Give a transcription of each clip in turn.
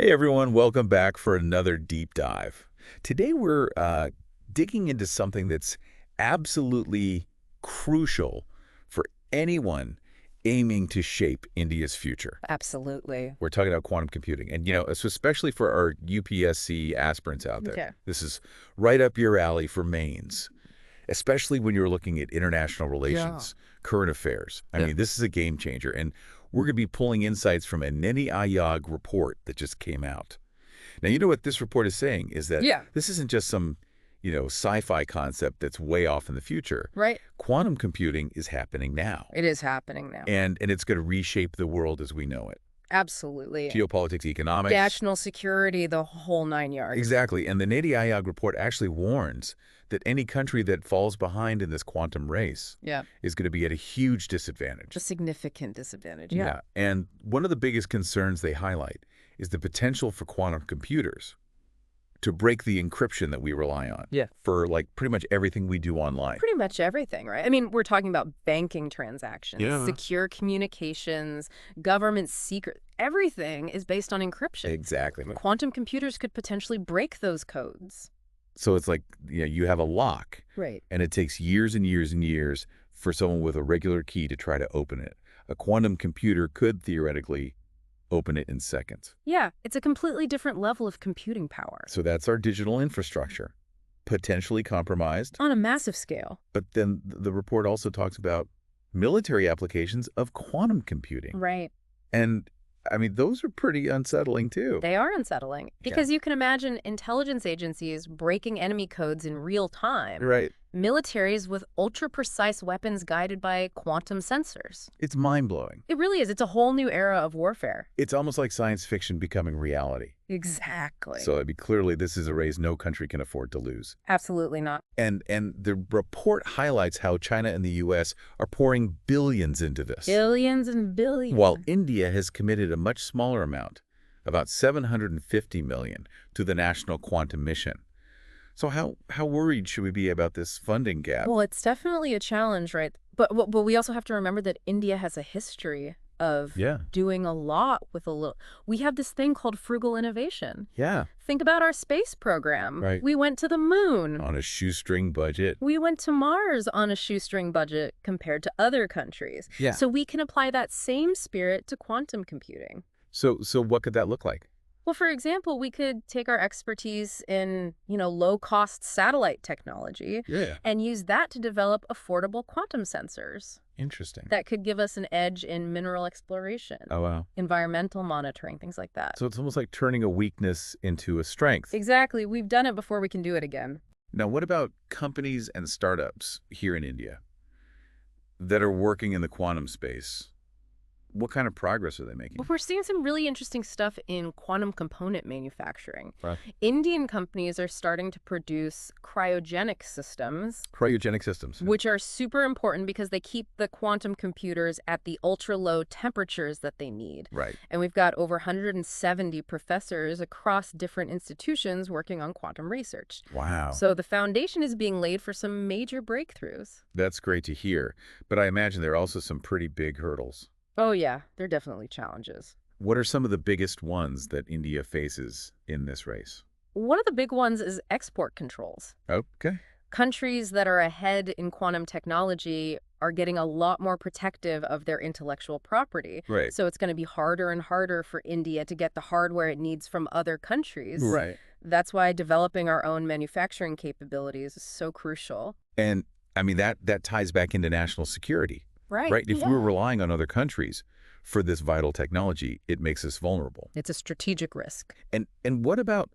Hey everyone, welcome back for another deep dive. Today we're digging into something that's absolutely crucial for anyone aiming to shape India's future. Absolutely. We're talking about quantum computing. And, so especially for our UPSC aspirants out there, Okay. this is right up your alley for mains, especially when you're looking at international relations, current affairs. I mean, this is a game changer. And we're going to be pulling insights from a NITI Aayog report that just came out. Now, you know what this report is saying is that this isn't just some, sci-fi concept that's way off in the future. Right. Quantum computing is happening now. It is happening now. And it's going to reshape the world as we know it. Absolutely. Geopolitics, economics. National security, the whole nine yards. Exactly. And the NITI Aayog report actually warns that any country that falls behind in this quantum race is going to be at a huge disadvantage. A significant disadvantage, And one of the biggest concerns they highlight is the potential for quantum computers to break the encryption that we rely on for pretty much everything we do online. Pretty much everything, right? I mean, we're talking about banking transactions, secure communications, government secret. Everything is based on encryption. Exactly. Quantum computers could potentially break those codes. So it's like you have a lock, right? And it takes years and years and years for someone with a regular key to try to open it. A quantum computer could theoretically open it in seconds. Yeah, it's a completely different level of computing power. So that's our digital infrastructure, potentially compromised. On a massive scale. But then the report also talks about military applications of quantum computing. Right. And I mean, those are pretty unsettling, too. They are unsettling because you can imagine intelligence agencies breaking enemy codes in real time. Right. Militaries with ultra-precise weapons guided by quantum sensors. It's mind-blowing. It really is. It's a whole new era of warfare. It's almost like science fiction becoming reality. Exactly. So I mean, clearly this is a race no country can afford to lose. Absolutely not. And the report highlights how China and the U.S. are pouring billions into this. Billions and billions. While India has committed a much smaller amount, about $750 million, to the National Quantum Mission. So how worried should we be about this funding gap? Well, it's definitely a challenge, right? But we also have to remember that India has a history of doing a lot with a little. We have this thing called frugal innovation. Yeah. Think about our space program. Right. We went to the moon. On a shoestring budget. We went to Mars on a shoestring budget compared to other countries. Yeah. So we can apply that same spirit to quantum computing. So what could that look like? Well, for example, we could take our expertise in, low-cost satellite technology and use that to develop affordable quantum sensors. Interesting. That could give us an edge in mineral exploration. Oh, wow. Environmental monitoring, things like that. So it's almost like turning a weakness into a strength. Exactly. We've done it before. We can do it again. Now, what about companies and startups here in India that are working in the quantum space? What kind of progress are they making? Well, we're seeing some really interesting stuff in quantum component manufacturing. Right. Indian companies are starting to produce cryogenic systems. Cryogenic systems. Which are super important because they keep the quantum computers at the ultra-low temperatures that they need. Right. And we've got over 170 professors across different institutions working on quantum research. Wow. So the foundation is being laid for some major breakthroughs. That's great to hear. But I imagine there are also some pretty big hurdles. Oh, yeah. There are definitely challenges. What are some of the biggest ones that India faces in this race? One of the big ones is export controls. Okay. Countries that are ahead in quantum technology are getting a lot more protective of their intellectual property. Right. So it's going to be harder and harder for India to get the hardware it needs from other countries. Right. That's why developing our own manufacturing capabilities is so crucial. And, I mean, that ties back into national security. Right. If we're relying on other countries for this vital technology, it makes us vulnerable. It's a strategic risk. And what about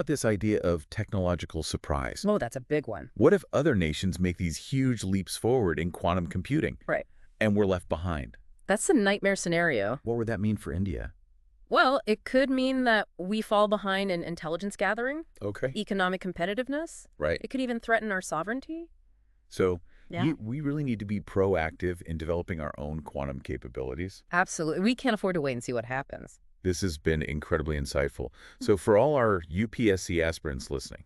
this idea of technological surprise? Oh, that's a big one. What if other nations make these huge leaps forward in quantum computing? Right. And we're left behind? That's a nightmare scenario. What would that mean for India? Well, it could mean that we fall behind in intelligence gathering. Okay. Economic competitiveness. Right. It could even threaten our sovereignty. So we really need to be proactive in developing our own quantum capabilities. Absolutely. We can't afford to wait and see what happens. This has been incredibly insightful. So for all our UPSC aspirants listening,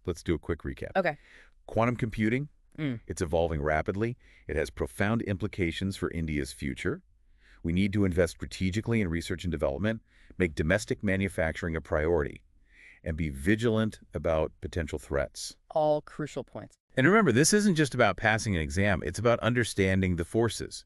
let's do a quick recap. Okay. Quantum computing, it's evolving rapidly. It has profound implications for India's future. We need to invest strategically in research and development, make domestic manufacturing a priority, and be vigilant about potential threats. All crucial points. And remember, this isn't just about passing an exam. It's about understanding the forces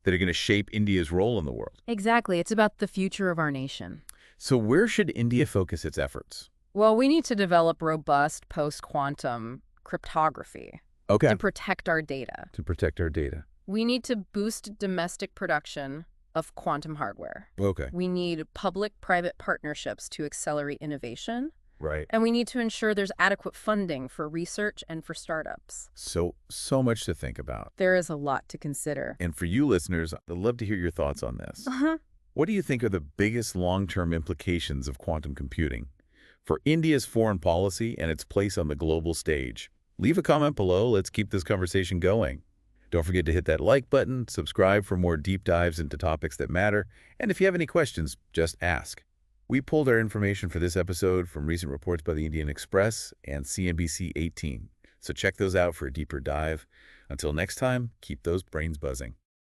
that are going to shape India's role in the world. Exactly. It's about the future of our nation. So where should India focus its efforts? Well, we need to develop robust post-quantum cryptography to protect our data. To protect our data. We need to boost domestic production of quantum hardware. Okay. We need public-private partnerships to accelerate innovation. Right. And we need to ensure there's adequate funding for research and for startups. So much to think about. There is a lot to consider. And for you listeners, I'd love to hear your thoughts on this. What do you think are the biggest long-term implications of quantum computing for India's foreign policy and its place on the global stage? Leave a comment below. Let's keep this conversation going. Don't forget to hit that like button, subscribe for more deep dives into topics that matter, and if you have any questions, just ask. We pulled our information for this episode from recent reports by the Indian Express and CNBC 18, so check those out for a deeper dive. Until next time, keep those brains buzzing.